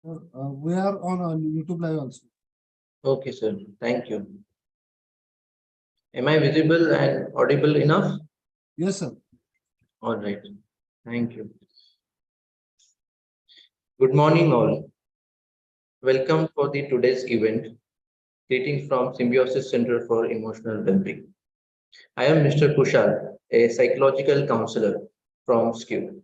We are on YouTube live also. Okay, sir. Thank you. Am I visible and audible enough? Yes, sir. All right. Thank you. Good morning, all. Welcome for the today's event. Greetings from Symbiosis Center for Emotional Wellbeing. I am Mr. Kushal, a psychological counselor from SKU.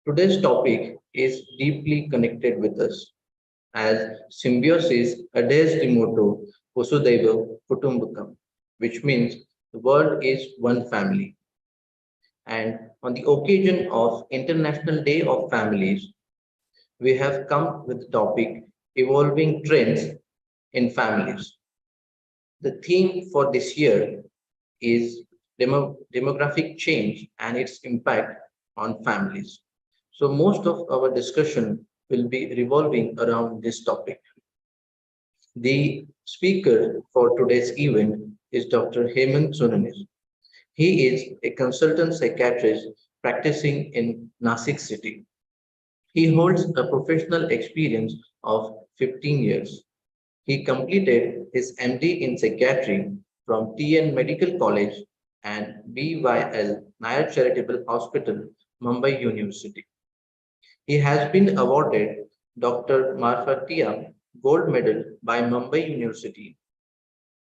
Today's topic is deeply connected with us, as symbiosis adheres the motto Vasudhaiva Kutumbakam, which means the world is one family. And on the occasion of International Day of Families, we have come with the topic Evolving Trends in Families. The theme for this year is demographic change and its impact on families. So, most of our discussion will be revolving around this topic. The speaker for today's event is Dr. Hemant Sonanis. He is a consultant psychiatrist practicing in Nasik city. He holds a professional experience of 15 years. He completed his MD in psychiatry from TN Medical College and BYL Nair Charitable Hospital, Mumbai University. He has been awarded Dr. Marfatia Gold Medal by Mumbai University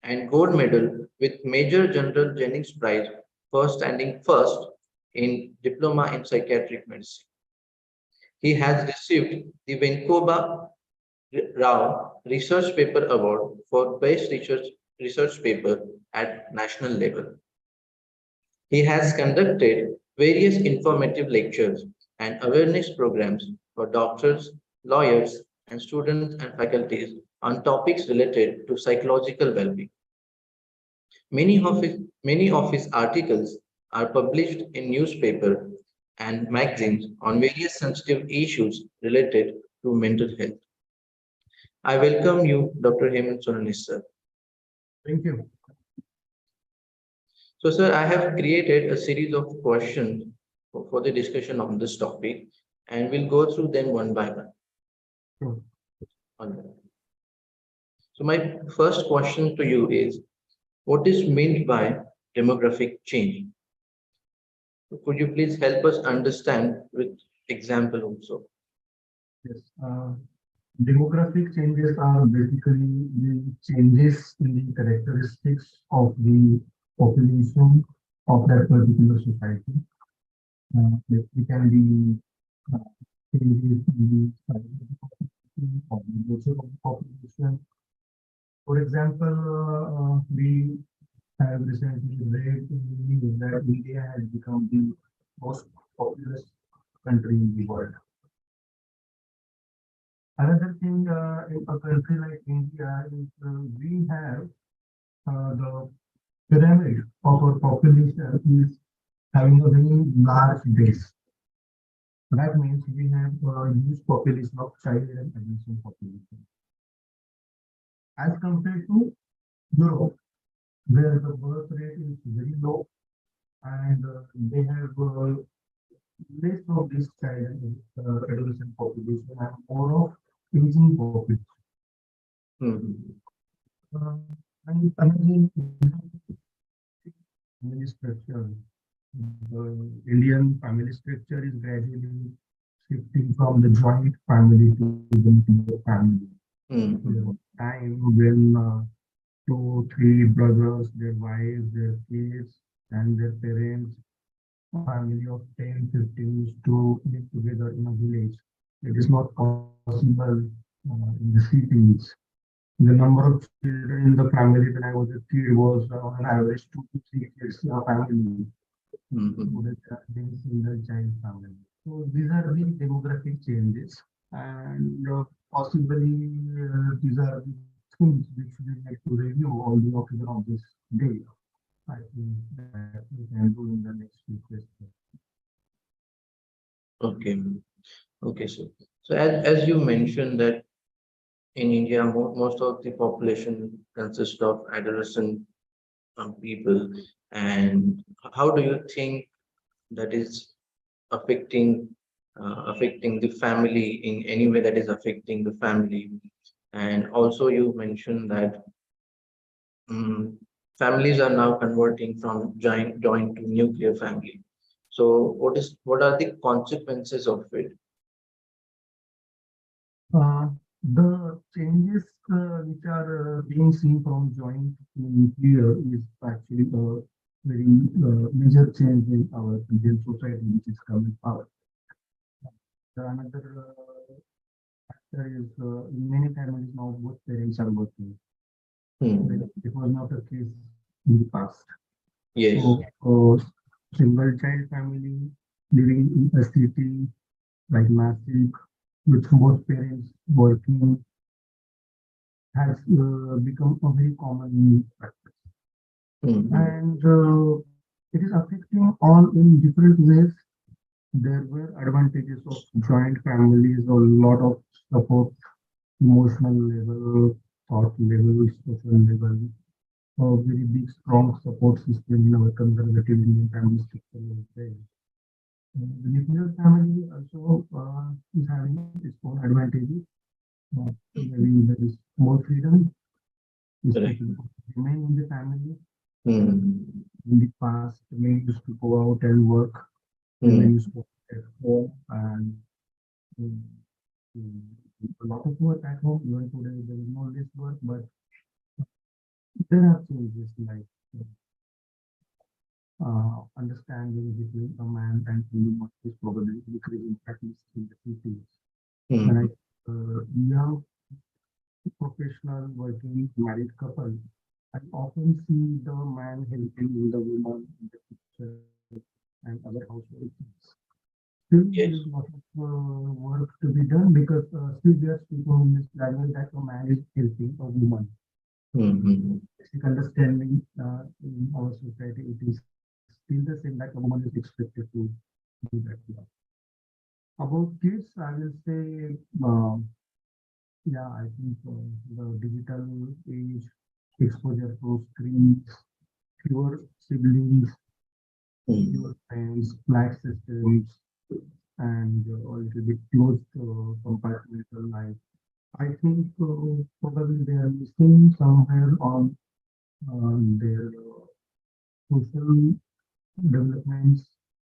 and Gold Medal with Major General Jennings Prize for standing first in Diploma in Psychiatric Medicine. He has received the Venkoba Rao Research Paper Award for Best Research Paper at national level. He has conducted various informative lectures and awareness programs for doctors, lawyers, and students and faculties on topics related to psychological well-being. Many of his articles are published in newspaper and magazines on various sensitive issues related to mental health. I welcome you, Dr. Hemant Sonanis, sir. Thank you. So, sir, I have created a series of questions for the discussion on this topic, and we'll go through them one by one. Sure. All right. So, my first question to you is, what is meant by demographic change? Could you please help us understand with example also? Yes. Demographic changes are basically the changes in the characteristics of the population of that particular society. It can be changes in the size of the population or the nature of the population. For example, we have recently read in the news that India has become the most populous country in the world. Another thing in a country like India is we have the pyramid of our population is having a very large base. That means we have a huge population of child and adolescent population as compared to Europe, where the birth rate is very low and they have less of this child and adolescent population and more of aging population. Mhm. And another family structure. The Indian family structure is gradually shifting from the joint family to the nuclear family. There Mhm. was time when two, three brothers, their wives, their kids, and their parents, a family of 10, 15 used to live together in a village. It is not possible in the cities. The number of children in the family when I was a kid was on average 2 to 3 kids in a family. Today Mhm. there are many single child families. So these are the demographic changes, and possibly these are the things which we like to review on the occasion of this day. I think that we can do in the next few questions. Okay. Okay, sir. So, as you mentioned that in India, most of the population consists of adolescent people, and how do you think that is affecting affecting the family in any way that is affecting the family. And also, you mentioned that families are now converting from joint to nuclear family. So, what are the consequences of it? The changes which are being seen from joint to nuclear is actually a very major change in our Indian society, which is coming out. Another factor is in many families now both parents are working. Hmm. It was not the case in the past. Yes. So, single child family living in a city like Nashik, with both parents working, has become a very common practice. Hmm. And it is affecting all in different ways. There were advantages of joint families, a lot of support, emotional level, thought level, social level, a very big, strong support system in our conservative Indian family structure was there. The nuclear family also is having its own advantages. Maybe there is more freedom, Correct. especially remain in the family. Hmm. In the past, men used to go out and work, women Hmm. used to work at home, and mm, a lot of work at home. Even today, there is no less work, but there are changes like understanding between a man and woman is probably increasing, at least in the cities. When I Hmm. young professional working married couple, I often see the man helping the woman in the kitchen and other household things. Still, there is Yes. a lot of work to be done because still there's people in this language that a man is helping a woman. Hmm. Basic understanding in our society, it is still the same that a woman is expected to do that job. About kids, I will say, yeah, I think the digital age, exposure to screens, fewer siblings, fewer Hmm. friends, flat systems, and a little bit closed compartmental life. I think probably they are missing somewhere on their social developments,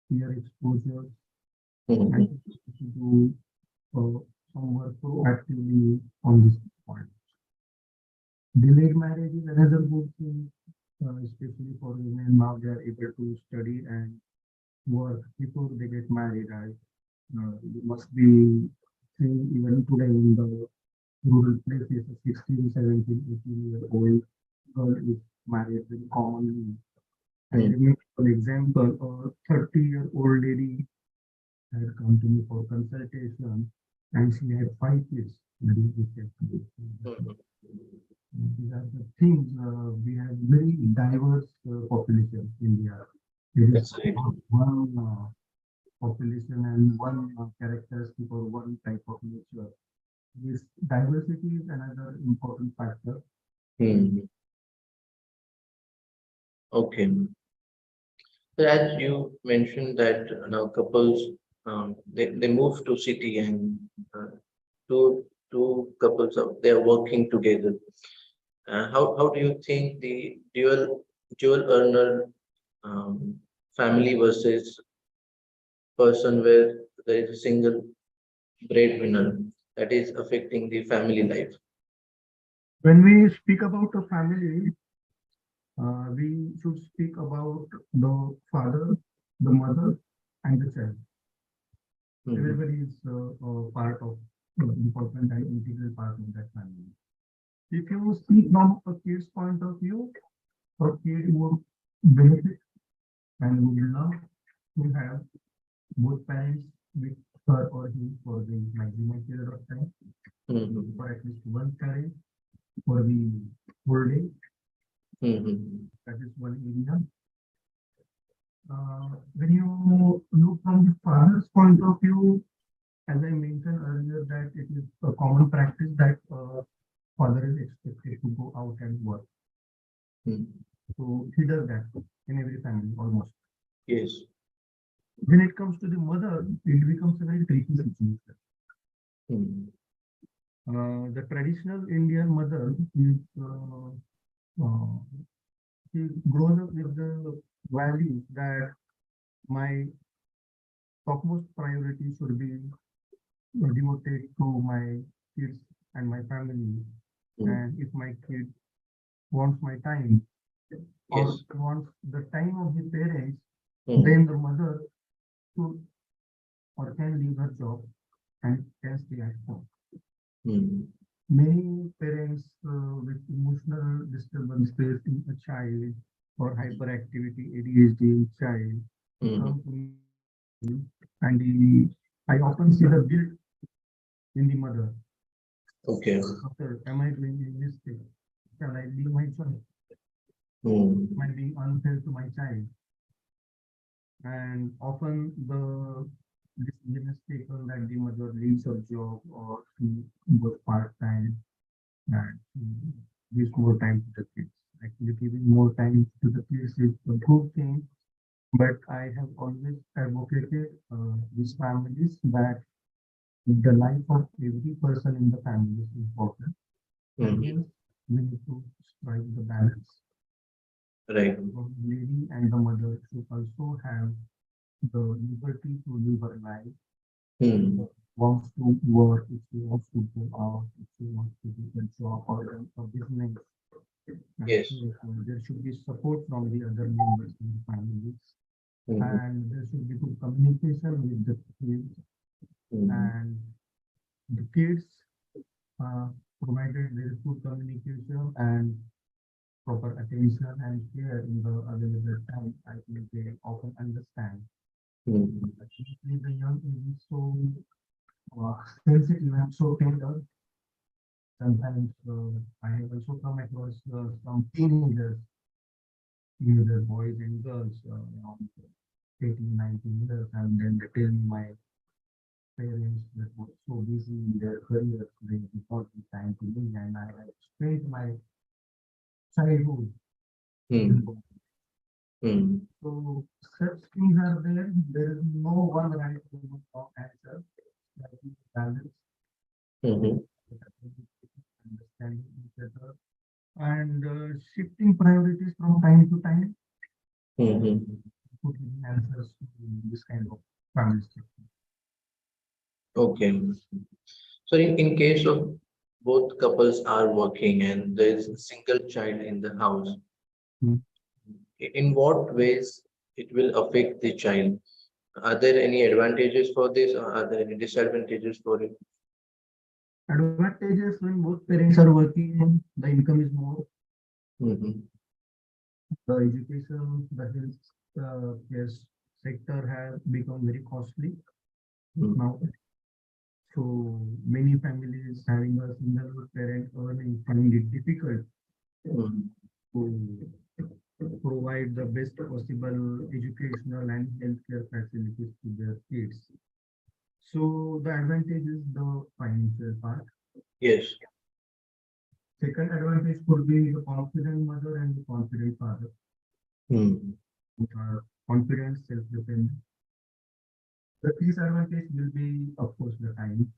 peer exposure. I think Hmm. we should do some work proactively on this point. Delayed marriage is another good thing, especially for women. Now they are able to study and work before they get married. You must be seeing even today in the rural places, a 16, 17, 18-year-old girl is married very commonly. I Hmm. remember an example, a 30-year-old lady had come to me for consultation and she had 5 kids during this period. Hmm. These are the things. We have very diverse population in India. There is That's right. not one population and one characteristic or one type of nature. This diversity is another important factor. Hmm. Okay. So as you mentioned that now couples they move to city and uh, two couples they are working together. How do you think the dual earner um, family versus person where there is a single breadwinner that is affecting the family life? When we speak about a family, we should speak about the father, the mother, and the child. Hmm. Everybody is part of important and integral part of that family. If you see from a kid's point of view, a kid would benefit and would love to have both parents with her or him for the maximum period of time, Hmm. or at least one parent for the whole day. Hmm. That is one area. When you look from the father's point of view, as I mentioned earlier, that it is a common practice that father is expected to go out and work. Hmm. So he does that in every family almost. Yes. When it comes to the mother, it becomes a very tricky situation. Hmm. The traditional Indian mother is uh, she grows up with the values that my topmost priority should be devoted to my kids and my family. Hmm. And if my kid wants my time or Yes. wants the time of the parents, Hmm. then the mother should or can leave her job and can stay at home. Hmm. Many parents with emotional disturbance facing a child or hyperactivity ADHD child who Hmm. come to me and I often see the guilt in the mother. Okay. After, am I doing a mistake? Shall I leave my child? Hmm. Am I being unfair to my child? And often the decision is taken that the mother leaves her job or she works part-time and she gives more time to the kids. Actually, giving more time to the kids is a good thing, but I have always advocated these families that the life of every person in the family is important, and Hmm. hence we need to strike the balance. Right. The lady and the mother should also have the liberty to live her life. Hmm. Wants to work, if she wants to go out, if she wants to do a job or a business, and Yes. there should be support from the other members in the families, Hmm. and there should be good communication with the kids, Hmm. and the kids, uh, provided there is good communication and proper attention and care in the available time, I think they often understand. Hmm. Especially the young age is so sensitive and so tender. Sometimes I have also come across some teenagers, boys and girls, around 18, 19 years, and then they tell me my parents that were so busy in their careers, they did not give time to me, and I have spent my childhood with Hmm. them. Hmm. So such things are there. There is no one right or answer. That is balance, Hmm. understanding each other, and shifting priorities from time to time Hmm. to giving answers to this kind of family structure. Okay. So in case of both couples are working and there is a single child in the house, Mm. in what ways it will affect the child? Are there any advantages for this or are there any disadvantages for it? Advantages when both parents are working, the income is more, Hmm. the education, the health care sector has become very costly now. So many families having a single parent earning find it difficult Hmm. to provide the best possible educational and healthcare facilities to their kids. So the advantage is the financial part. Yes. Second advantage could be the confident mother and the confident father, Hmm. who are confident, self-dependent. The disadvantage will be, of course, the time.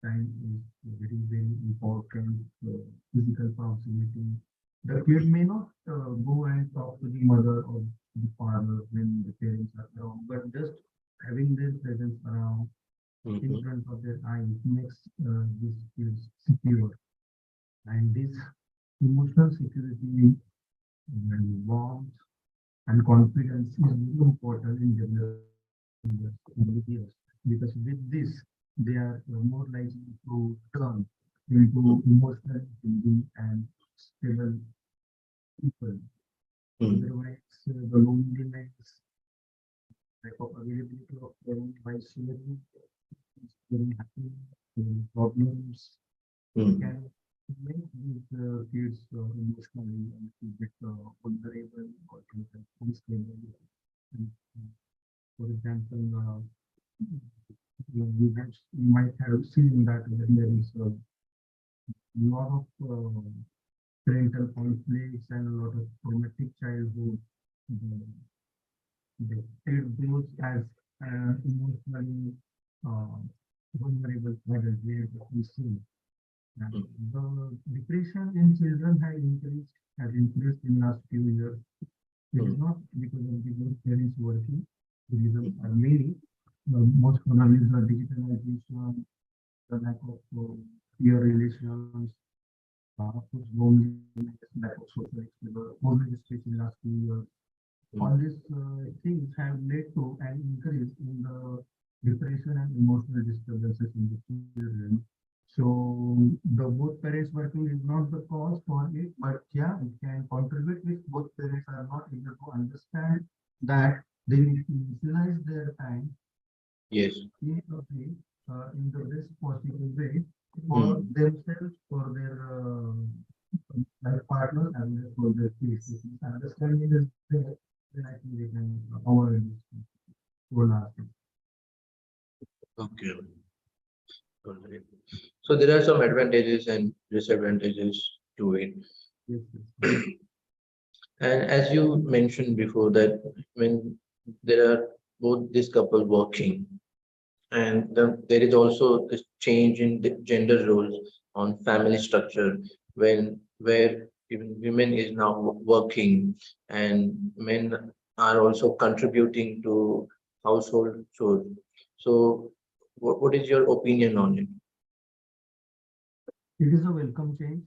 Time is very, very important. Physical proximity. The kid may not go and talk to the mother or the father when the parents are around, but just having their presence around in Hmm. front of their eyes makes these kids secure. And this emotional security and warmth and confidence is very important in developing behaviors, because with this they are more likely to turn into emotionally healthy and stable people. Hmm. Otherwise, the loneliness, lack of availability of parents by sharing, sharing happiness, sharing problems Hmm. can make these kids emotionally and a bit vulnerable or unstable. And, for example, you might have seen that there is a lot of parental conflicts and a lot of traumatic childhood. uh, they treat those as emotionally uh, vulnerable adults we see. And mm, the depression in children has increased in last few years. It is mm, not because of the good parents working. The reasons mm, are many. The most probably is the digitalization, the lack of peer relations, of course, loneliness, lack of social exposure, always especially last few years. All mm. these things have led to an increase in the depression and emotional disturbances in the children. So the both parents working is not the cause for it, but yeah, it can contribute if both parents are not able to understand that they need to utilize their time Yes. in a way, in the best possible way for Mm. themselves, for their life partners, and for their kids. If this understanding is there, then I think we can avoid this whole aspect. Okay. All right. So there are some advantages and disadvantages to it. Yes, yes, yes. And as you mentioned before that when there are both this couple working and there is also this change in the gender roles on family structure when where even women is now working and men are also contributing to household chores. So what is your opinion on it? It is a welcome change.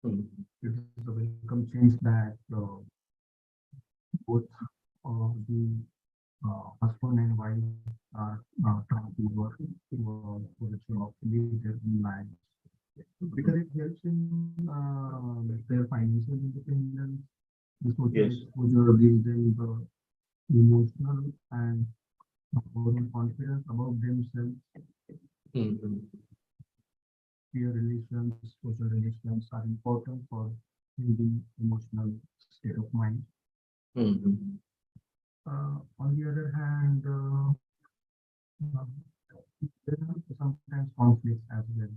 Mm, It is a welcome change that both the husband and wife are trying to work for the job to live their own lives because it mhm. helps in their financial independence. The social Yes. exposure gives them the emotional and overall confidence about themselves. Mhm, Peer relations, social relations are important for building emotional state of mind. mhm, On the other hand, there are sometimes conflicts as well.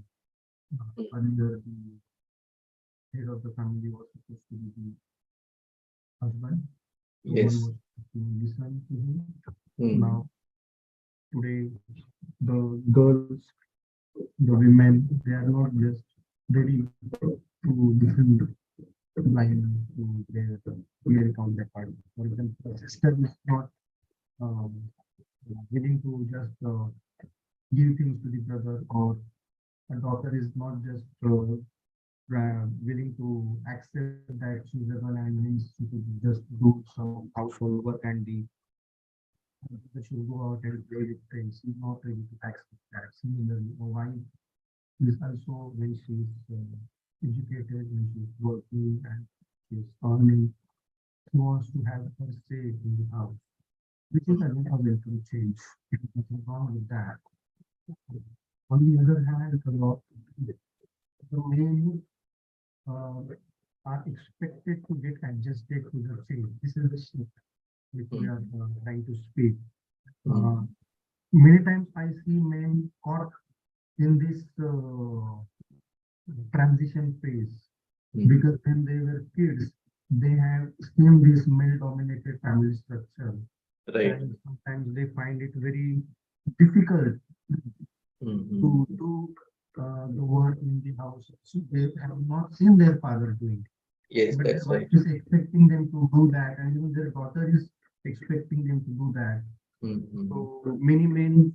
Earlier, the head of the family was supposed to be the husband. No one was yes. to listen to him. Now, Mhm, today, the girls, the women, they are not just ready to listen blind to their male counterpart. For example, the sister is not um, willing to just give things to the brother, or a daughter is not just willing to accept that she's a girl and means she could just do some household work and the that she'll go out and play with friends. She's not ready to accept that. Similarly, a wife is also when she's educated, when she's working and she's earning, she wants to have her say in the house, which is again a welcome change. Nothing wrong with that. On the other hand, the men are expected to get adjusted to the change. This is the shift which we are mhm, trying to speak. Uh, mhm, Many times I see men caught in this transition phase because mhm. when they were kids, they have seen this male-dominated family structure, and Right. sometimes they find it very difficult to Mhm. do the work in the house. So they have not seen their father doing, but Yes, their that's wife right. is expecting them to do that, and even their daughter is expecting them to do that. Mhm, So many men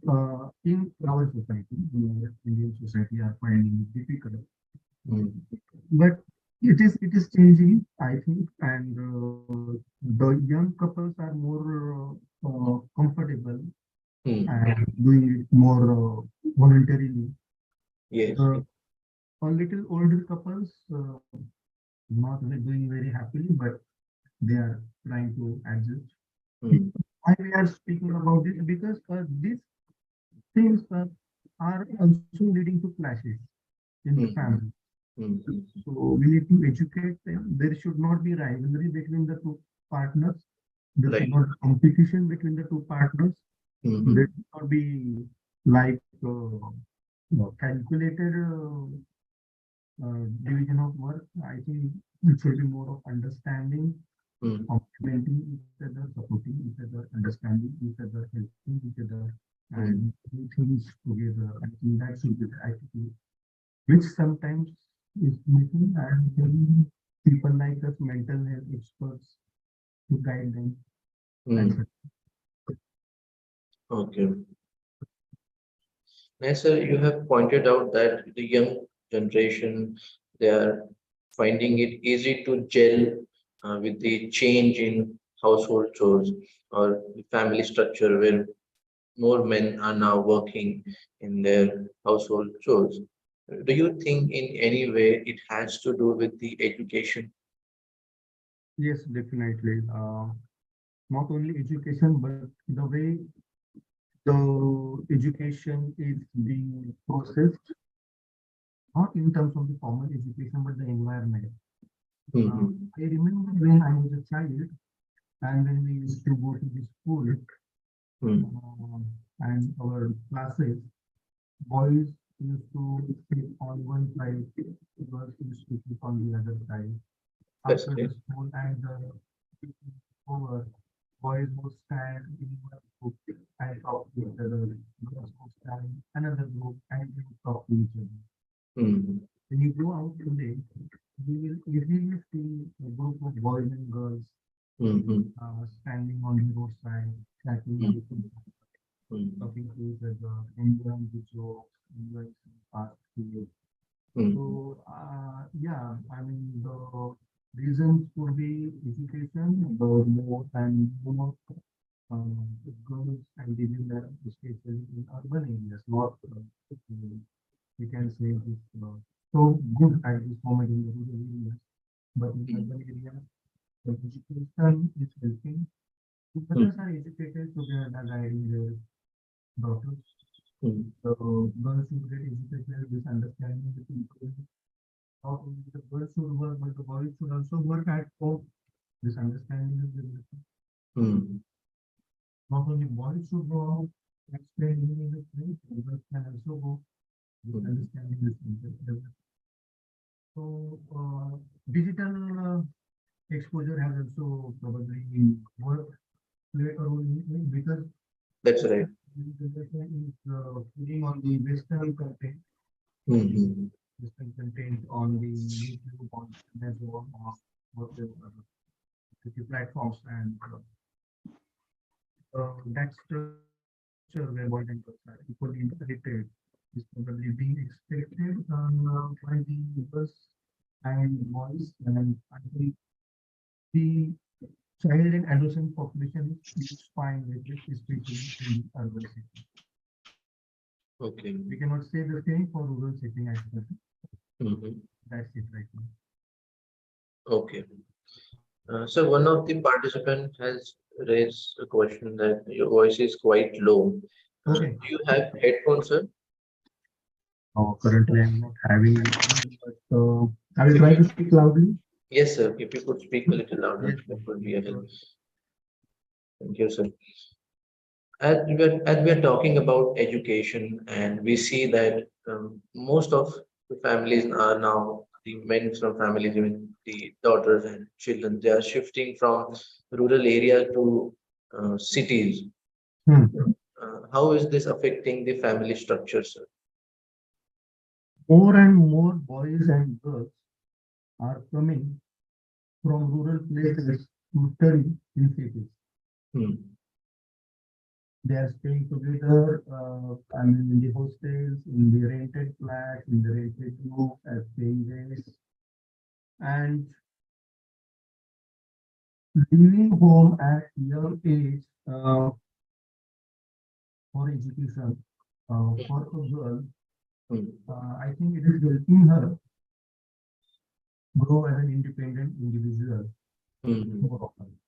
in our society, in our Indian society, are finding it difficult. Uh, mhm, but it is changing, I think, and the young couples are more comfortable and mhm. doing it more voluntarily. Yes. Uh, a little older couples not doing very happily, but they are trying to adjust. Mhm, Why we are speaking about this? Because these things are also leading to clashes in the family. mhm, mhm. So we need to educate them. There should not be rivalry between the two partners. There should not Right. be competition between the two partners. There Mhm, should not be like calculated division of work. I think it should be more of understanding Hmm. complementing each other, supporting each other, understanding each other, helping each other, Hmm. and doing things together. I think that should be the attitude, which sometimes is missing, and then people like us, mental health experts, to guide them. That's Hmm. it. Okay. Yes, sir, you have pointed out that the young generation, they are finding it easy to gel with the change in household chores or the family structure where more men are now working in their household chores. Do you think in any way it has to do with the education? Yes, definitely. Not only education, but the way the education is being processed, not in terms of the formal education, but the environment. Hmm. I remember when I was a child and when we used to go to the school Hmm. and our classes, boys used to sit on one side, girls used to sit on the other side. That's After the great. school and over, boys would stand in one group and talk to each other. Girls would stand in another group and they would talk to each other. Hmm. When you go out today, you will easily see a group of boys and girls Hmm. standing on the roadside, chatting Hmm. with each other, Hmm. talking to each other, enjoying the jokes, enjoying some fast food. Hmm. So, yeah, I mean, the reasons could be education, the more and more girls and the women, especially in urban areas, not, we can say this, so good at this moment in the rural areas, but in urban Hmm. areas, the education is helping. Mothers are educated, so they are guiding their daughters. Hmm. So girls should get educated, this understanding the people. Not only the girls should work, but the boys should also work at home. This understanding is very important. Hmm. Not only boys should go out and spend evening in the street, girls can also go. This Hmm. understanding is important. So digital exposure has also probably worked play a role in because That's this right. generation is feeding on the Hmm. Western content on the YouTube, on Amazon, on whatever the platforms, and that structure where boys and girls are equally integrated is probably being expected by the girls and boys, and I think the child and adolescent population is fine with it, especially in the urban setting. Okay. We cannot say the same for rural setting as well. Hmm. That's it right now. Okay. So one of the participants has raised a question that your voice is quite low. Okay. Do you have headphones, sir? Currently, I'm not having anything, but I will try If to you, speak loudly. yes, sir. If you could speak a little Yes, louder, sir. that would Yes, be a sure. help. Thank you, sir. As we are talking about education, and we see that most of the families are now the men from families, even the daughters and children, they are shifting from rural area to cities. Hmm. How is this affecting the family structure, sir? More and more boys and girls are coming from rural places to study in cities. Hmm. They are staying together, I mean, in the hostels, in the rented flats, in the rented rooms, as staying guests, and leaving home at young age for education. For a girl, Hmm. I think it is helping her grow as an independent individual Hmm. more often.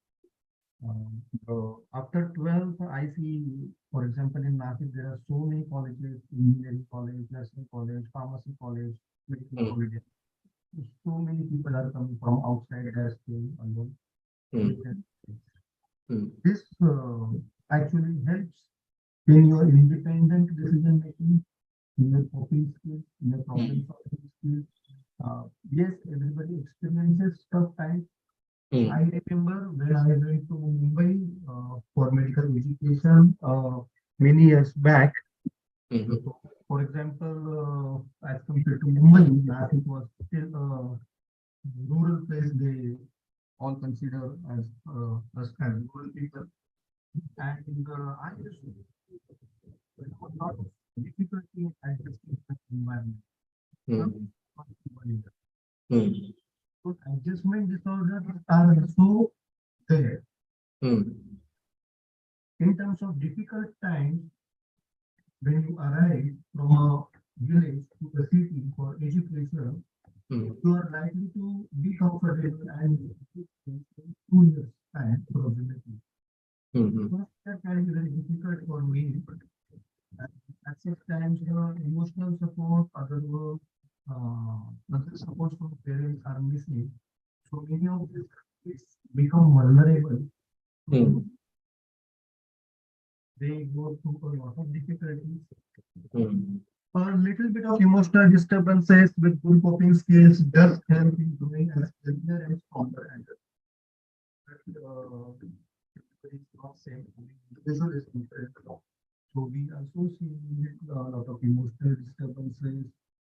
After 12th, I see, for example, in Nashik, there are so many colleges, engineering college, nursing college, pharmacy college, medical Hmm. college. So many people are coming from outside, they are staying alone with Hmm. their kids. Hmm. This actually helps in your independent decision making, in your coping skills, in your problem Hmm. solving skills. Yes, everybody experiences tough times, Hmm. I remember when I went to Mumbai for medical education many years back. Mhm. So, for example, as compared to Mumbai, Nashik was still a rural place. They all consider us as rural people, and I used to have a lot of difficulty in adjusting to the environment. Not Hmm. not Mumbai. Hmm. So adjustment disorders are also there. Hmm. In terms of difficult times, when you arrive from a village to a city for education, Hmm. you are likely to be comfortable and in 2 years time approximately. Hmm. So that can be very difficult for me. And at such times, emotional support, other support from parents are missing. So many of these kids become vulnerable. Hmm. to- They go through a lot of difficulties. Hmm. A little bit of emotional disturbances with good coping skills does help in growing as healthier and stronger adults. But it's not same. Individual is different. So we also see a lot of emotional disturbances.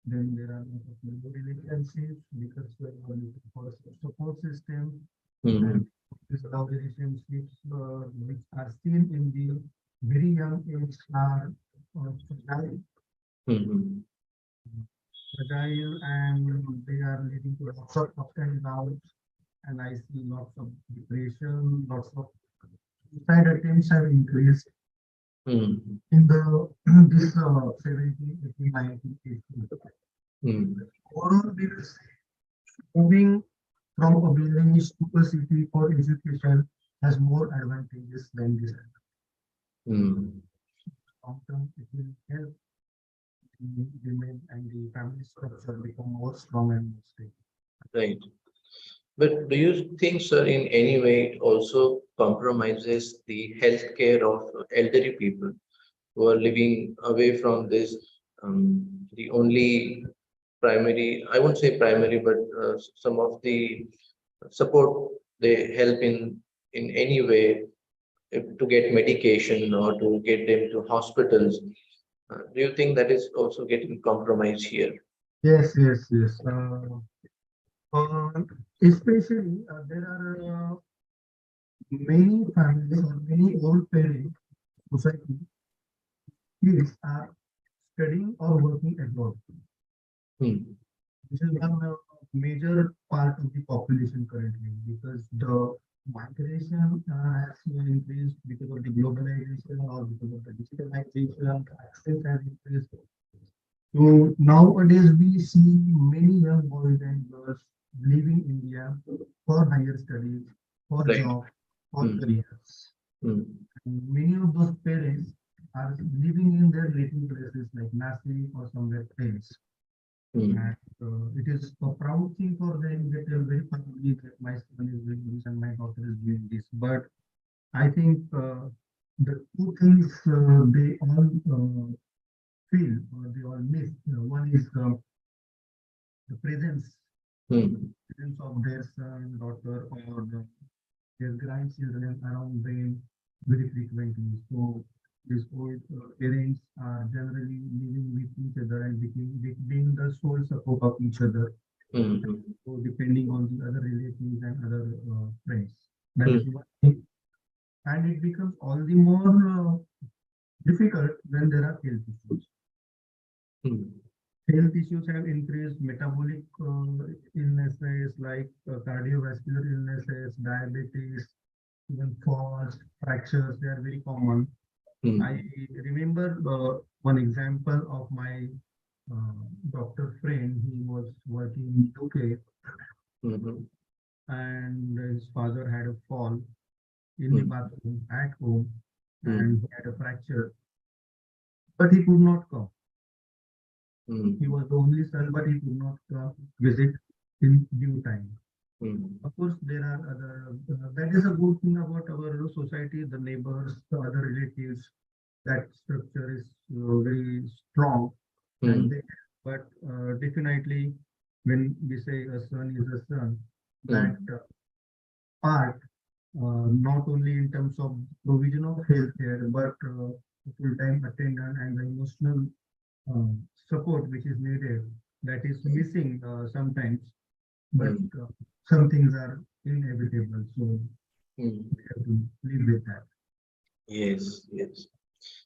Then there are a lot of new relationships because we are looking for a support system, Hmm. and these love relationships which are still in the very young age are fragile, Hmm. fragile, and they are leading to lots of ups and downs. And I see lots of depression, lots of suicide attempts have increased Hmm. in the this 70, 80, 90, 80. Hmm. Overall, we will say moving from a village to a city for education has more advantages than disadvantages. Hmm. Long term, it will help the women and the family structure become more strong and more stable. Right. But do you think, sir, in any way it also compromises the healthcare of elderly people who are living away from this, the only primary, I won't say primary, but some of the support they help in any way if, to get medication or to get them to hospitals. Do you think that is also getting compromised here? Yes, yes, yes. Uh, Especially there are many families or many old parents society kids are studying or working abroad. Hmm. This is one major part of the population currently because the migration has increased because of the globalization or because of the digitalization, access has increased. So nowadays we see many young boys and girls leaving India for higher studies, for Right. job, for Hmm. careers. Hmm. And many of those parents are living in their native places like Nashik or somewhere else. Hmm. And it is a proud thing for them that they are very proudly that my son is doing this and my daughter is doing this. But I think the two things they all feel or they all miss. One is the Hmm. presence of their son, daughter, or their grandchildren around them very frequently. So these old parents are generally living with each other and being the sole support of each other. Hmm. Hmm. So depending on the other relatives and other friends. That Hmm. is one thing. And it becomes all the more difficult when there are health issues. Hmm. Health issues have increased, metabolic illnesses like cardiovascular illnesses, diabetes, even falls, fractures, they are very common. I Hmm. remember one example of my uh, doctor friend. He was working in UK Hmm. and his father had a fall in the Hmm. bathroom at home Hmm. and he had a fracture, but he could not come. He Hmm. was the only son, but he could not visit in due time. Hmm. Of course, there are other, that is a good thing about our society, the neighbors, the other relatives, that structure is very strong and Hmm. they, but definitely when we say a son is a son, that Hmm. part, not only in terms of provision of healthcare, but full-time attendant and the emotional uh, support which is needed, that is missing sometimes, but mm, some things are inevitable, so mm. we have to live with that. Yes, yes.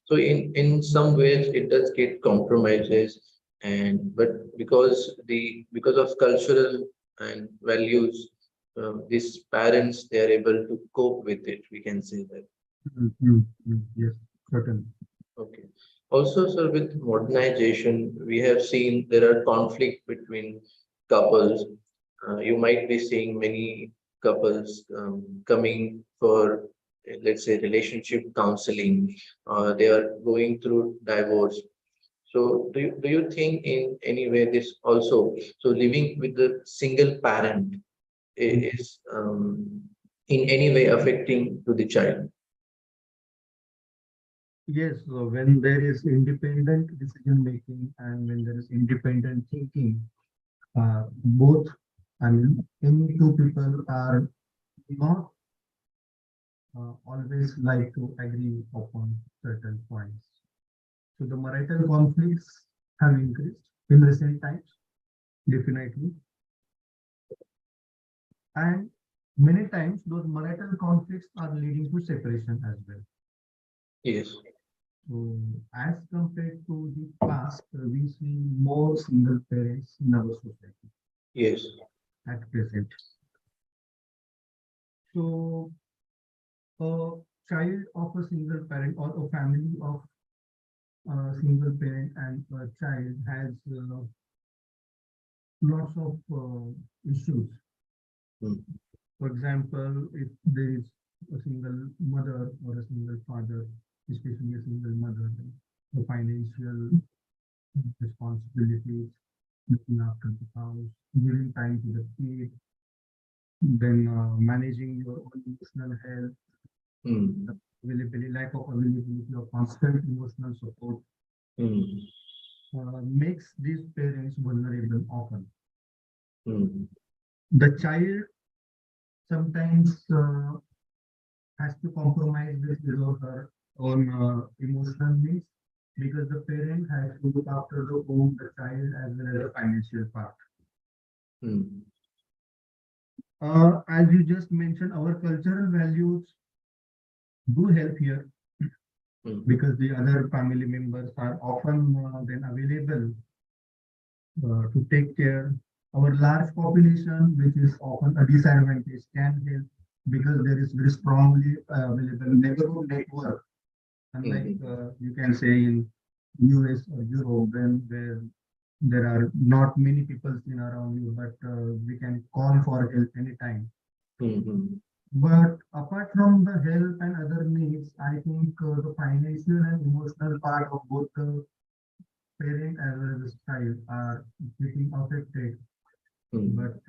So in some ways it does get compromises, and but because of cultural and values, these parents they are able to cope with it. We can say that. Yes, certainly. Okay. Also, sir, with modernization, we have seen there are conflict between couples. You might be seeing many couples coming for, let's say, relationship counseling. They are going through divorce. So, do you think in any way this also, so living with the single parent is in any way affecting to the child? Yes, so when there is independent decision making and when there is independent thinking, both, I mean, any two people are not always like to agree upon certain points. So the marital conflicts have increased in recent times, definitely. And many times those marital conflicts are leading to separation as well. Yes. So as compared to the past, we see more single parents in our society Yes. at present. So a child of a single parent or a family of a single parent and a child has lots of issues. Mm, For example, if there is a single mother or a single father, especially a single mother, the financial responsibilities, looking after the house, giving time to the kid, then managing your own emotional health, mm, availability, lack of availability of constant emotional support mm, makes these parents vulnerable often. mm. The child sometimes has to compromise with his or her own emotional needs because the parent has to look after the home, the child, as well as the financial part. Mm, As you just mentioned, our cultural values do help here mm, because the other family members are often then available to take care. Our large population, which is often a disadvantage, can help because there is very strongly available neighborhood network. Unlike mm, you can say in US or Europe, when there are not many people seen around you, but we can call for help anytime. mm, mm. But apart from the health and other needs, I think the financial and emotional part of both the parent as well as the child are getting affected. Mm. But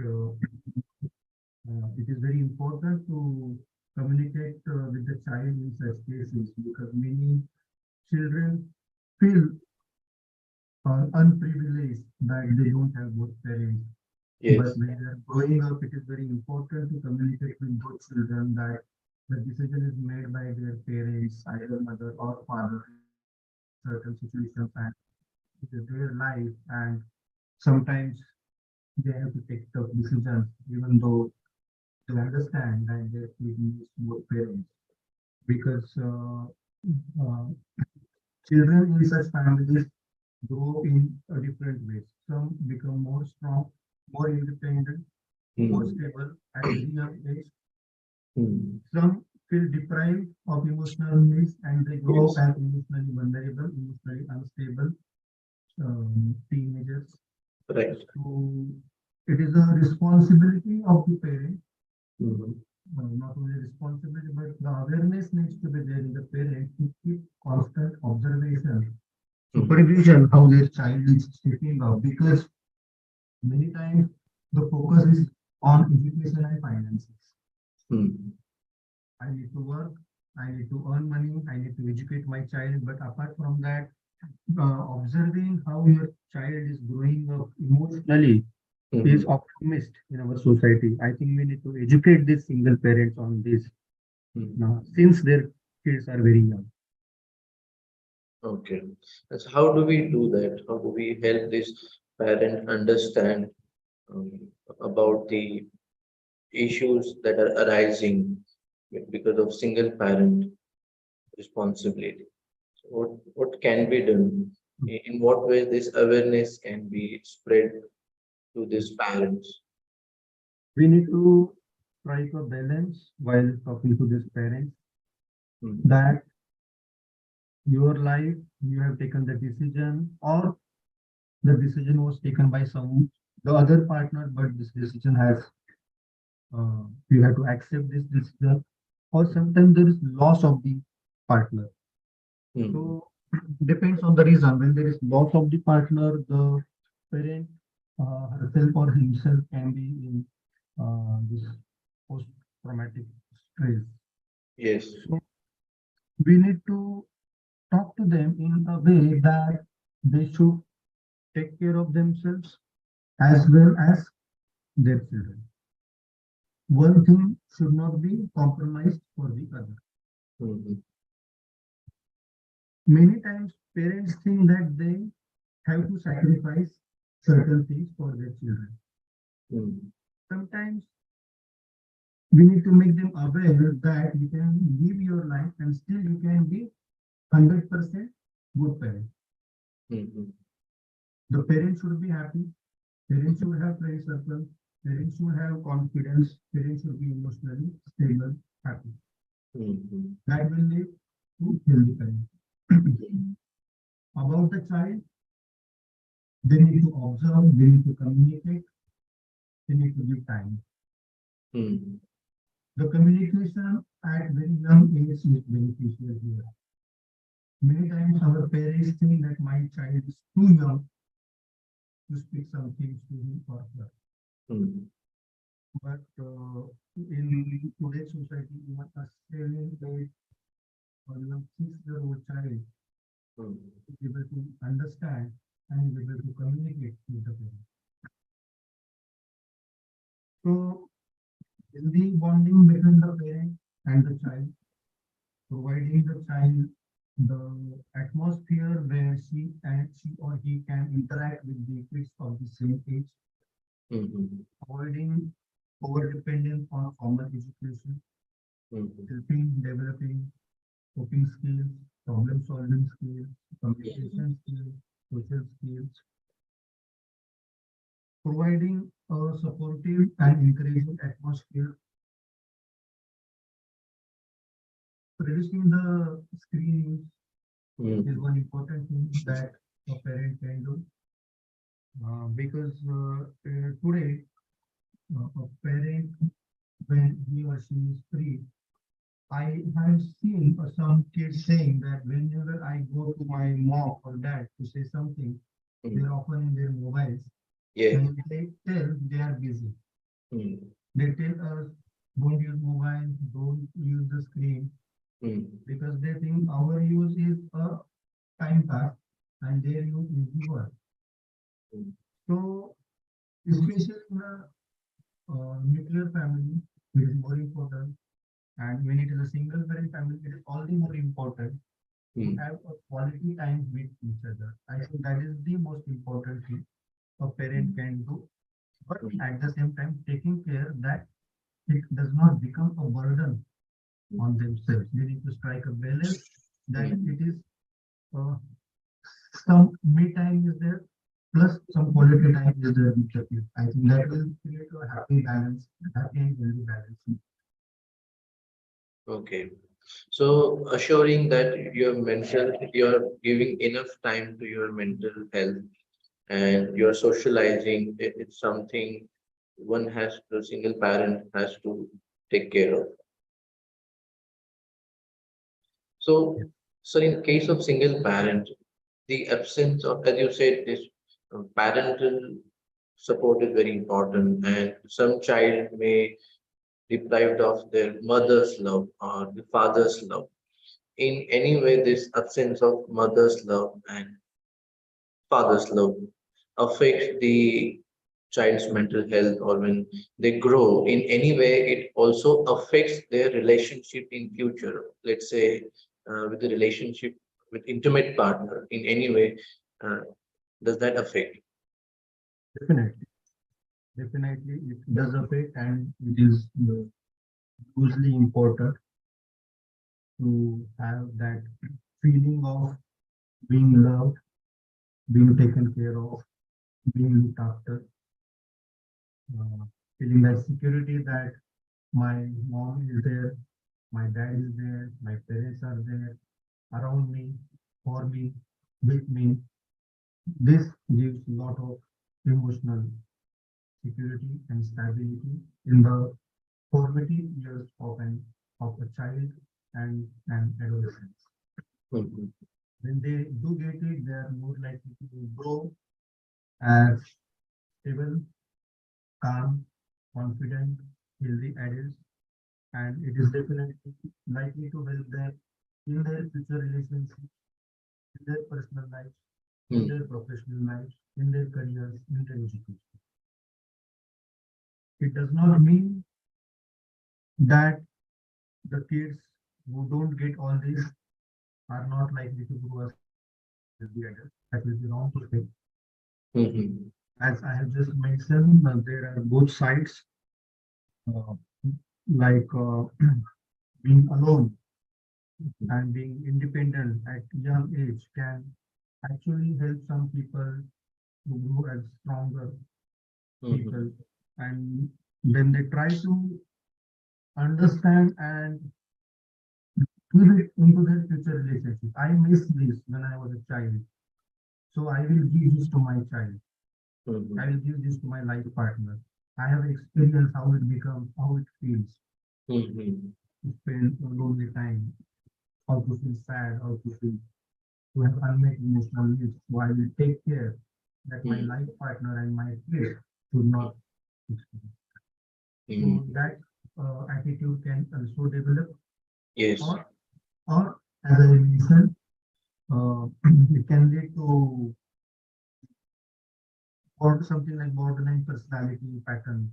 it is very important to communicate with the child in such cases because many children feel unprivileged that they don't have both parents. But Yes. when they are growing up, it is very important to communicate with both children that the decision is made by their parents, either mother or father, in certain situations, and it is their life. And sometimes they have to take tough decisions, even though they understand that their kid needs both parents. Because uh, children in such families grow in different ways. Some become more strong, more independent, more Mm, stable at a very young age. mm. Some feel deprived of emotional needs and they grow up Yes. as emotionally vulnerable, emotionally unstable teenagers. Right. So it is a responsibility of the parent, Mm, not only responsibility, but the awareness needs to be there in the parent to keep constant observation, mm, supervision, how their child is shaping up. Because many times the focus is on education and finances. mm, I need to work, I need to earn money, I need to educate my child. But apart from that, observing how your child is growing up emotionally is Mhm. often missed in our society. I think we need to educate these single parents on this Mhm. since their kids are very young. Okay. And so how do we do that? How do we help this parent understand about the issues that are arising because of single parent responsibility? So what can be done? In what way this awareness can be spread to these parents? We need to strike a balance while talking to these parents Mhm. that your life, you have taken the decision, or the decision was taken by some the other partner, but this decision has you have to accept this decision, or sometimes there is loss of the partner. Mhm. So depends on the reason. When there is loss of the partner, the parent herself or himself can be in this post-traumatic stress. Yes. So we need to talk to them in a way that they should take care of themselves as well as their children. One thing should not be compromised for the other. Mhm. Many times parents think that they have to sacrifice certain things for their children. Mhm. Sometimes we need to make them aware that you can live your life and still you can be 100% good parent. Mhm. The parents should be happy, parents should have friend circle, parents should have confidence, parents should be emotionally stable, happy. Mhm. That will lead to healthy parents. About the child, they need to observe, they need to communicate, they need to give time. Mhm. The communication at very young age is beneficial here. Many times our parents think that my child is too young to speak some things to him or her. Mhm. But in today's society, even a 7, 8, or even 6-year-old child Mhm. is able to understand and is able to communicate with the parent. So, healthy bonding between the parent and the child, providing the child the atmosphere where she or he can interact with the kids of the same age, Mhm. avoiding over dependence on formal education, Mhm. helping developing coping skills, problem solving skills, Mhm. communication skills, social skills, providing a supportive and encouraging atmosphere, reducing the screen use is Mhm. one important thing that a parent can do because today a parent when he or she is free. I have seen some kids saying that whenever I go to my mom or dad to say something, they're Mhm. often in their mobiles Yes. and they tell they are busy. Mhm. They tell us don't use mobile, don't use the screen Mhm. because they think our use is a time pass and their use is the work. Mhm. So especially in a nuclear family, it is more important. And when it is a single parent family, it is all the more important to Mhm. have a quality time with each other. I think that is the most important thing a parent can do. But at the same time, taking care that it does not become a burden on themselves. They need to strike a balance that it Mhm. is some me time is there plus some quality time is there with the kids. I think that will create a happy balance, happy and healthy balance. Okay. So assuring that you're giving enough time to your mental health and you're socializing, it's something single parent has to take care of. So, so in case of single parent, the absence of, as you said, this parental support is very important, and some child may deprived of their mother's love or the father's love. In any way, this absence of mother's love and father's love affects the child's mental health, or when they grow in any way, it also affects their relationship in future. Let's say with the relationship with intimate partner in any way, uh, does that affect? Definitely, definitely it does affect, and it is hugely important to have that feeling of being loved, being taken care of, being looked after, uh, feeling that security that my mom is there, my dad is there, my parents are there around me, for me, with me. This gives a lot of emotional security and stability in the formative years of a child and an adolescent. Mhm. When they do get it, they are more likely to grow as stable, calm, confident, healthy adults, and it is definitely likely to help them in their future relationships, in their personal lives, in Mm. their professional lives, in their careers, in their education. It does not mean that the kids who don't get all this are not likely to grow as healthy adults. That will be wrong to say. Mhm. As I have just mentioned, there are both sides, uh, like being alone and being independent at young age can actually help some people to grow as stronger Mhm. people. And when they try to understand and give it into their future relationship, I missed this when I was a child. So I will give this to my child. I Mhm. will give this to my life partner. I have experienced how it becomes, how it feels Mhm. to spend a lonely time, how to feel sad, how to feel to have unmet emotional needs. So I will take care that my Mhm. life partner and my kids should not experience. So Mhm. that attitude can also develop, Yes. or or as I mentioned, uh, it can lead to or something like borderline personality pattern.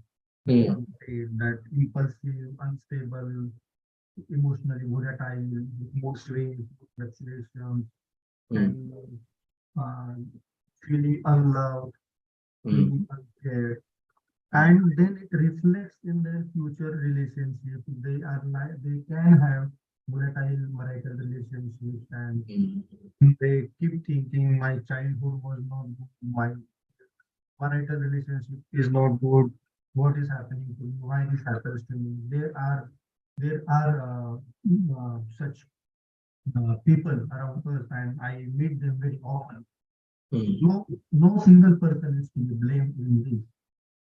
Mm. Some say that impulsive, unstable, emotionally volatile, mood swings, fluctuations, Mm. and uh, feeling unloved, Mm. feeling uncared, Mm. and then it reflects in their future relationship. They can have volatile marital relationships, and Mm. they keep thinking my childhood was not good, my marital relationship is not good. What is happening to me? Why this happens to me? There are such people around us, and I meet them very often. Mm. No single person is to be blamed in this.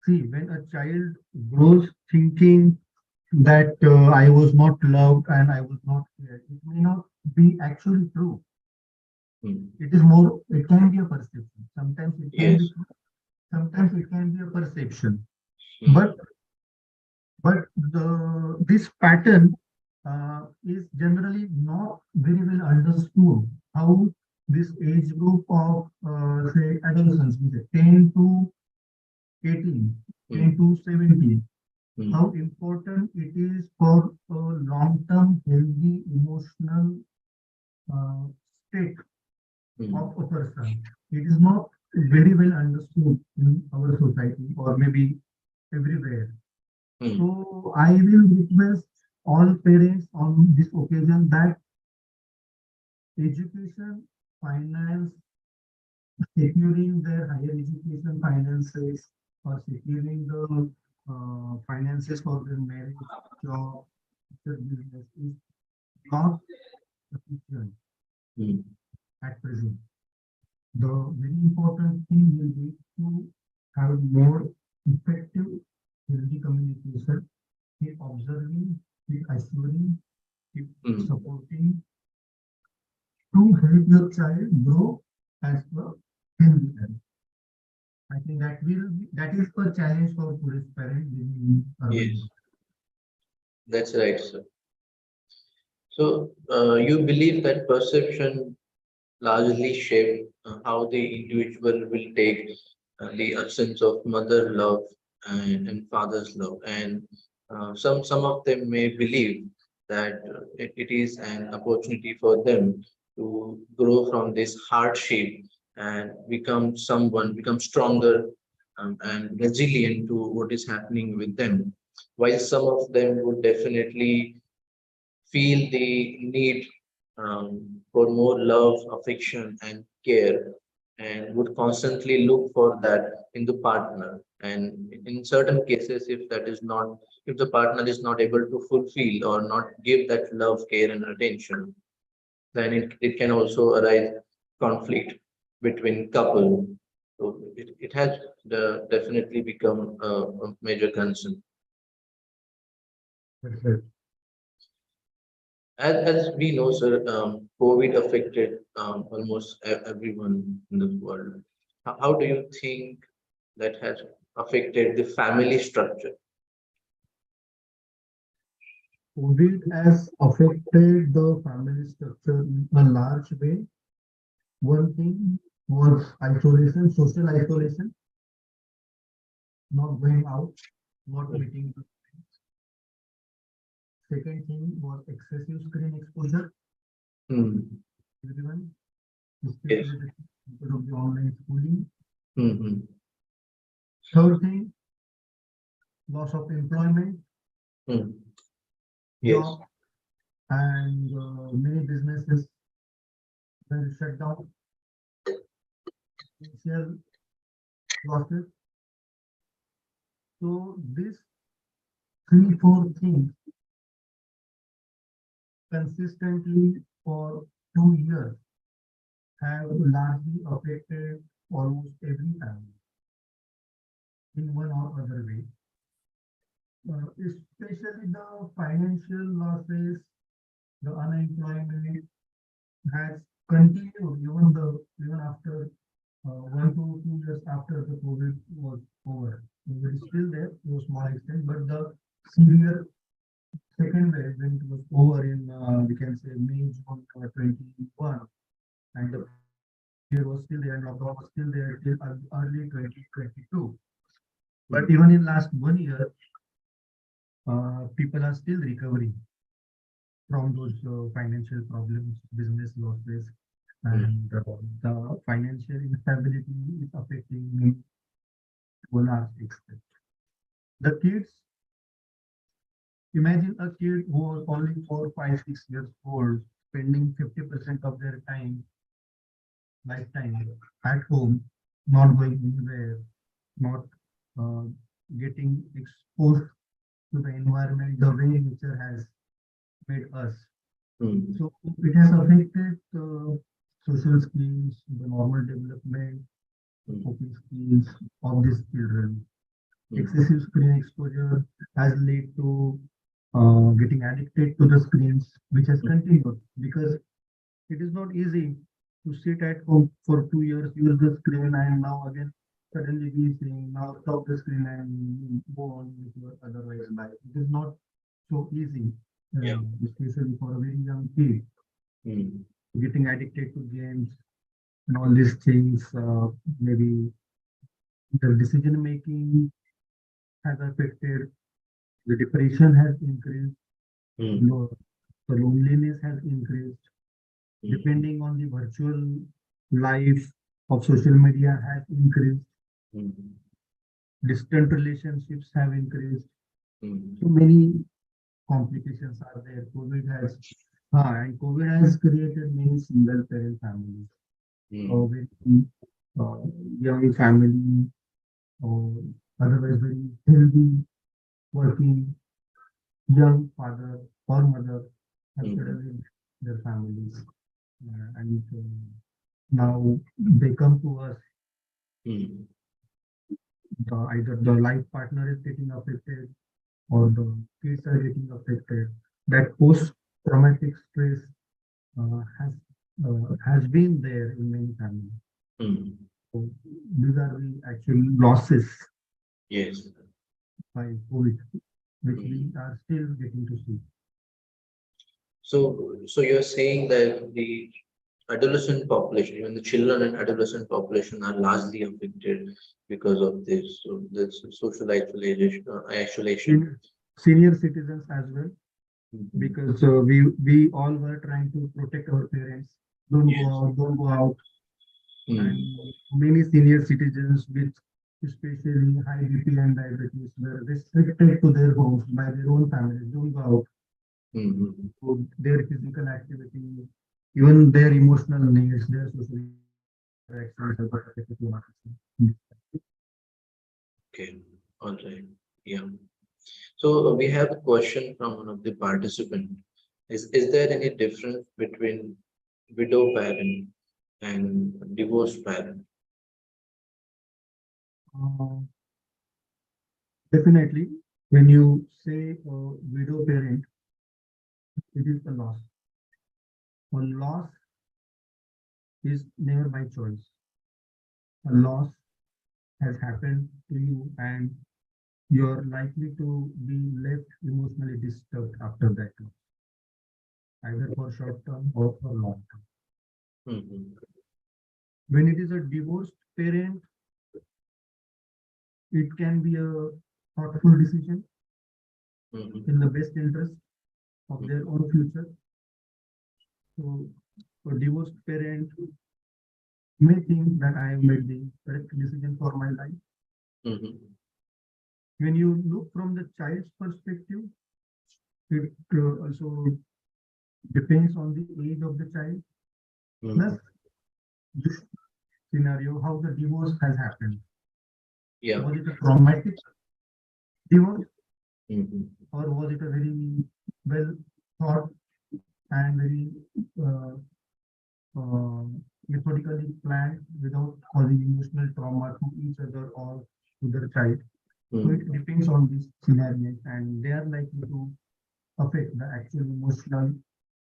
See, when a child grows thinking that I was not loved and I was not cared, it may not be actually true. Mm. It is more, it can be a perception. Sometimes it can be Yes. true, sometimes it can be a perception. Mm. But this pattern is generally not very well understood. How this age group of say adolescents, we say 10 to 18, Mm. 10 to 17, Mm. how important it is for a long-term healthy emotional uh, state Mm. of a person. It is not very well understood in our society or maybe everywhere. Mm. So I will request all parents on this occasion that education, finance, securing their higher education finances or securing the finances for their marriage, job, future business is not sufficient Mm. at present. The very important thing will be to have more effective, healthy communication, keep observing, keep assuring, keep Mm. supporting to help your child grow as a healthy adult. I think that is a challenge for today's parents living in urban. Yes, that's right, sir. So, you believe that perception largely shape how the individual will take the absence of mother love and father's love, and some of them may believe that it is an opportunity for them to grow from this hardship and become stronger and resilient to what is happening with them, while some of them would definitely feel the need for more love, affection, and care, and would constantly look for that in the partner. And in certain cases, if the partner is not able to fulfill or not give that love, care, and attention, then it can also arise conflict between couple. So it has definitely become a major concern. That's it. As we know, sir, COVID affected almost everyone in the world. How do you think that has affected the family structure? COVID has affected the family structure in a large way. One thing was isolation, social isolation, not going out, not meeting. Second thing was excessive screen exposure. Hmm. Everyone, Yes. especially because of the online schooling. Hmm. Third thing, loss of employment, Hmm. Yes. job, and many businesses were shut down, financial losses. So these three, four things consistently for 2 years have largely affected almost every family in one or other way. Especially the financial losses, the unemployment has continued even after 1 to 2 years after the COVID was over. COVID is still there to a small extent, but the severe second wave when it was over in we can say May, June 21, and the year was still there and lockdown was still there till early 2022. But even in last 1 year, people are still recovering from those financial problems, business losses, Hmm. and the financial instability is affecting me to a large extent. The kids, imagine a kid who was only 4, 5, 6 years old, spending 50% of their lifetime at home, not going anywhere, not uh, getting exposed to the environment the way nature has made us. Hmm. So it has affected social skills, the normal development, Hmm. coping skills of these children. Hmm. Excessive screen exposure has led to getting addicted to the screens, which has continued because it is not easy to sit at home for 2 years, use the screen, and now again suddenly be saying, now stop the screen and go on with your otherwise life. It is not so easy, Yeah. especially for a very young kid, Hmm. getting addicted to games and all these things. Maybe the decision making has affected, the depression has increased, Hmm. the loneliness has increased, Hmm. depending on the virtual life of social media has increased, Hmm. distant relationships have increased. Hmm. So many complications are there. And COVID has created many single parent families. Hmm. So very uh, young family or otherwise very healthy, working young father or mother have Hmm. suddenly left their families. And now they come to us, Hmm. either the life partner is getting affected or the kids are getting affected. That post-traumatic stress has been there in many families. Hmm. So these are the actual losses Yes. by COVID, which we Hmm. are still getting to see. So you're saying that the adolescent population, even the children and adolescent population are largely affected because of this, so this social isolation. Isolation. Senior citizens as well, Mhm. because we all were trying to protect our parents. Don't go Yes. out, don't go out. Mm. And many senior citizens with especially high BP and diabetes were restricted to their homes by their own families. Don't go out. Mhm. So their physical activity, even their emotional needs, their social interactions are affected to one extent. Okay. All right. Yeah. So we have a question from one of the participants. Is there any difference between widow parent and divorced parent? Uh, Definitely, when you say widow parent, it is a loss. A loss is never by choice. A loss has happened to you, and you're likely to be left emotionally disturbed after that loss, either for short term or for long term. Mhm. When it is a divorced parent, it can be a thoughtful decision in Mhm. the best interest of their own future. So, a divorced parent may think that I have made the correct decision for my life. Mhm. When you look from the child's perspective, it also depends on the age of the child, plus Mhm. this scenario, how the divorce has happened. Yeah. Was it a traumatic divorce, Mhm. or was it a very well thought and very uh, uh, methodically planned without causing emotional trauma to each other or to their child? So it Mhm. depends on these scenarios, and they are likely to affect the actual emotional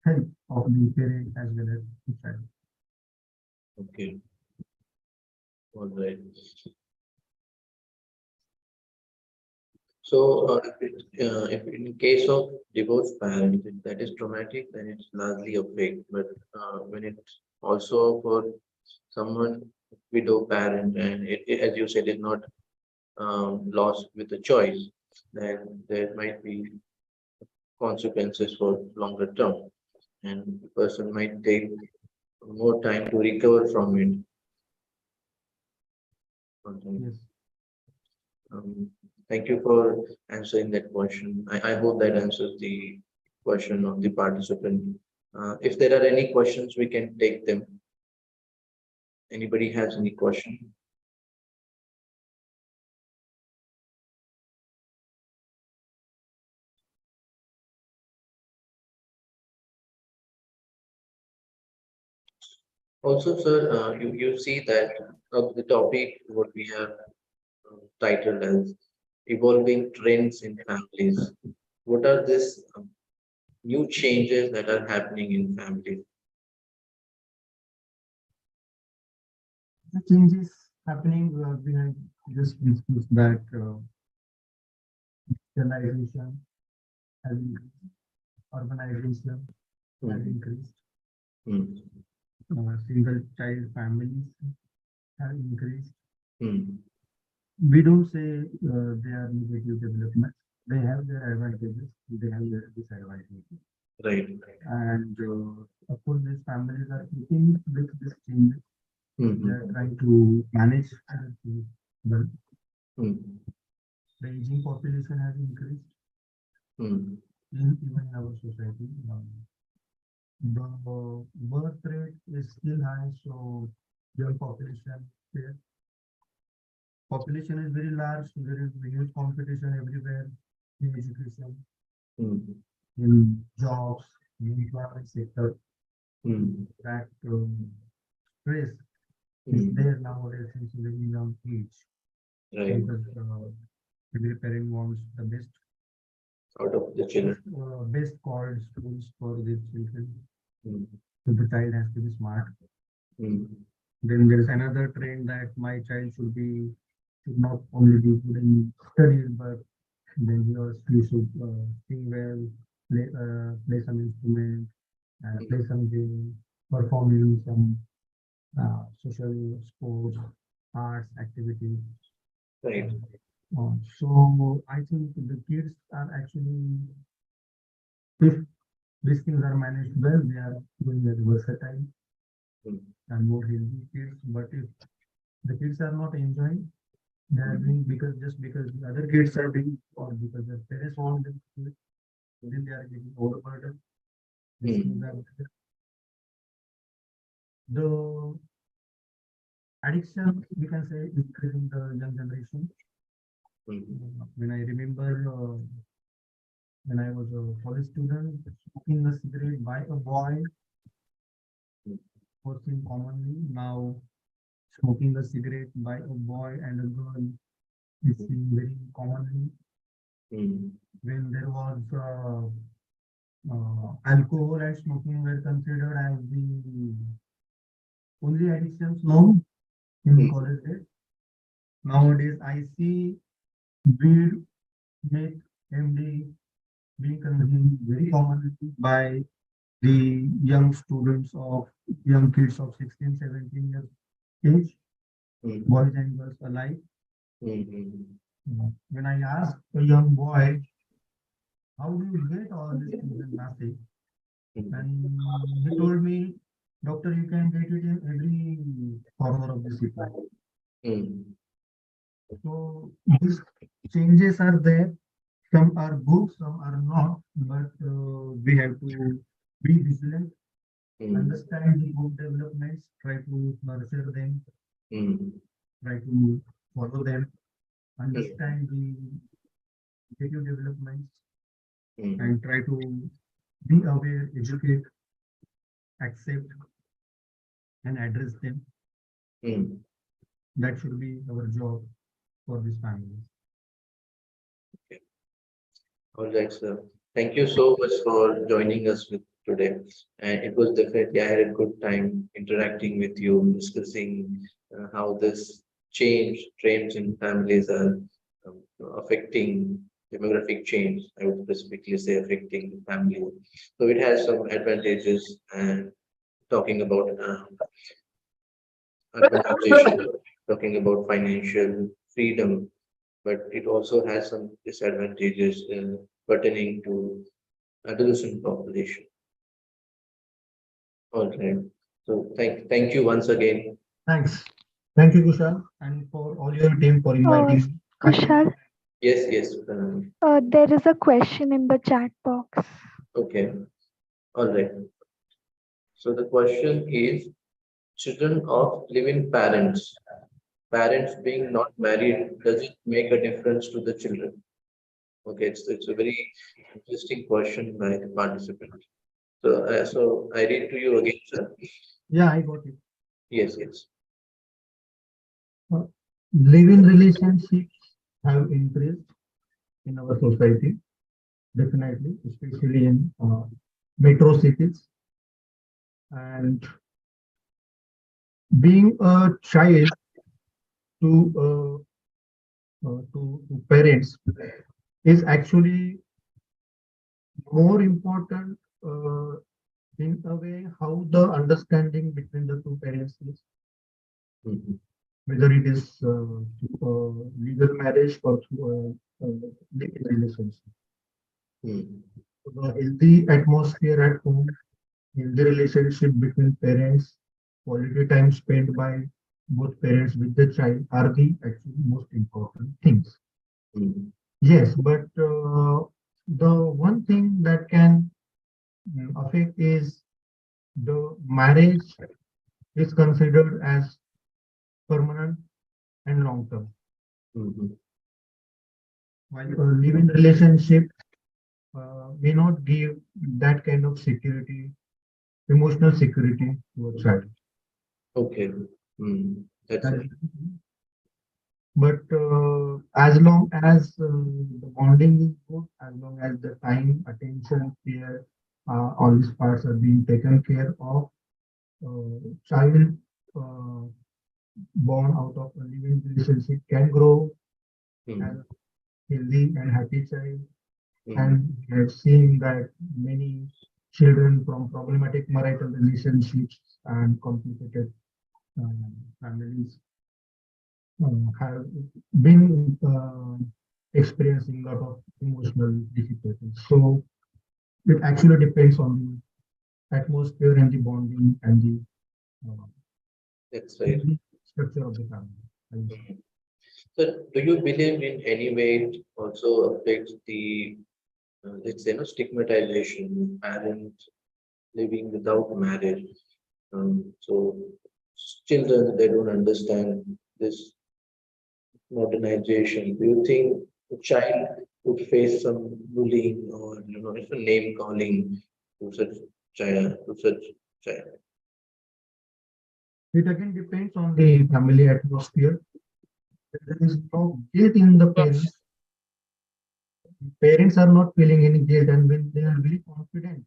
health of the parent as well as the child. Okay. All right. So, if in case of divorced parents, if that is traumatic, then it's largely a fake. But when it's also for someone widow parent, and as you said, is not lost with a choice, then there might be consequences for longer term, and the person might take more time to recover from it. Okay. Yes. Um, Thank you for answering that question. I hope that answers the question of the participant. If there are any questions, we can take them. Anybody has any question? Also, sir, you see that the topic what we have titled as evolving trends in families. What are these new changes that are happening in families? The changes happening behind just discussed that generalization has increased, urbanization has Hmm. increased, Hmm. single child families have increased. Hmm. We don't say they are negative developments. They have their advantages, they have their disadvantages. Right. And of course, these families are coping with this change. They Hmm. are trying to manage other things. Well, Hmm. the aging population has increased Hmm. in even in our society. The birth rate is still high, so young population there. Population is very large. There is huge competition everywhere in education, Hmm. in jobs, in employment sector. Hmm. That stress is Hmm. there nowadays since a very young age, Right. because every parent wants the Out of the children. best called schools for their children. Hmm. So the child has to be smart. Hmm. Then there is another trend that my child should not only be good in studies, but then he should sing well, play some instrument, and play some game. performing some social sports, arts activities. Right. So I think the kids are actually, if these things are managed well, they are going very versatile Mm, and more healthy kids. But if the kids are not enjoying, they are doing because just because the other kids are doing or because their parents want them to do it, then they are getting overburdened. These things mm, are the addiction, we can say, increasing the young generation. mm, When I remember when I was a college student, smoking a cigarette by a boy mm, was seen commonly. Now, smoking a cigarette by a boy and a girl is seen very commonly. mm, When there was alcohol and smoking were considered as the only addictions known in the mm, college days. Nowadays, I see weed, meth, MD being consumed very commonly by the young students of young kids of 16, 17 years age, mm, boys and girls alike. mm, When I asked a young boy, how do you get all these things in Nashik? mm, And he told me, doctor, you can get it in every corner of the city. mm, So these changes are there. Some are good, some are not, but we have to be vigilant, mm, understand the good developments, try to nurture them, mm, try to follow them, mm, understand the negative developments, mm, and try to be aware, educate, accept, and address them. mm. That should be our job for these families. All right, sir. Thank you so much for joining us with today. And it was definitely, I had a good time interacting with you, discussing how this change, trends in families are um, affecting demographic change. I would specifically say affecting the family. So it has some advantages and talking about urbanization, talking about financial freedom, but it also has some disadvantages pertaining to adolescent population. All right. So thank you once again. Thanks. Thank you, Kushal, and for all your team for Uh, inviting me. Thank you. Kushal, Yes, yes. there is a question in the chat box. Okay. All right. So the question is, children of living parents, parents being not married, does it make a difference to the children? Okay, it's a very interesting question by the participant. So I read to you again, sir. Yeah, I got it. Yes, yes. Living relationships have increased in our society, definitely, especially in metro cities. And being a child to to parents is actually more important in a way how the understanding between the two parents is, Mhm, whether it is through legal marriage or through a living relationship. mhm, The healthy atmosphere at home, healthy relationship between parents, quality time spent by both parents with the child are the actually most important things. mhm, Yes, but the one thing that can affect is the marriage is considered as permanent and long term, mhm, while a live-in relationship may not give that kind of security, emotional security to a child. Okay. That's That it. is, but as long as the bonding is good, as long as the time, attention, care, all these parts are being taken care of, child uh, born out of a living relationship can grow as Mhm, a healthy and happy child. mhm, And we have seen that many children from problematic marital relationships and complicated families have been experiencing a lot of emotional difficulties. So it actually depends on the atmosphere and the bonding and the That's right. structure of the family. Mhm. So, do you believe in any way it also affects the, let's say, stigmatization, parents living without marriage? So, children, they don't understand this modernization. Do you think a child would face some bullying or, it's a name calling to such child? It again depends on the family atmosphere. There is no guilt in the parents. Parents are not feeling any guilt, and when they are very confident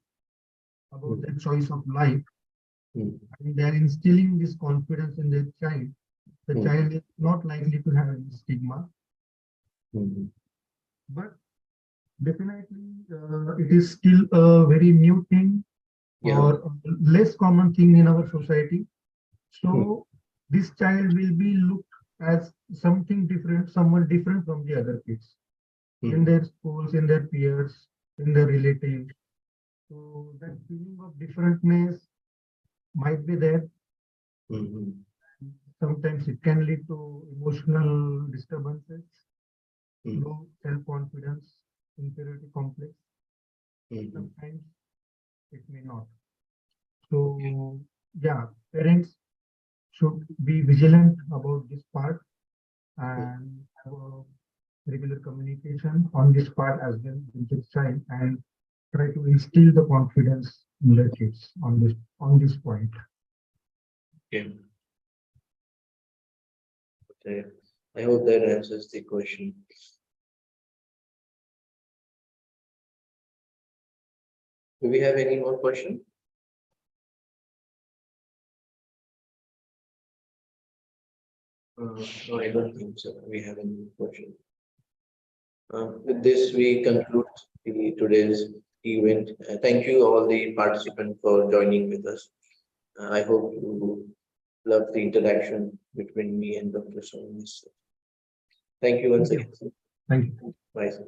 about their choice of life, Mm, and they are instilling this confidence in their child, the mm, child is not likely to have any stigma. mm. But definitely, it is still a very new thing Yeah. or a less common thing in our society. Mm, So this child will be looked as something different, someone different from the other kids in mm, their schools, in their peers, in their relatives. So that feeling of differentness might be there. mm, Sometimes it can lead to emotional disturbances, mm, low self-confidence, inferiority complex. mm, mm. Sometimes it may not. So yeah, parents should be vigilant about this part Mm. and have a regular communication on this part as well with the child and try to instill the confidence in the kids on this point. Okay. Okay. I hope that answers the question. Do we have any more question? No, I don't think so. We have any more question. With this, we conclude today's event. Thank you all the participants for joining with us. I hope you love the interaction between me and Dr. Sonis. Thank you once Thank you. again. Thank you. Bye, sir.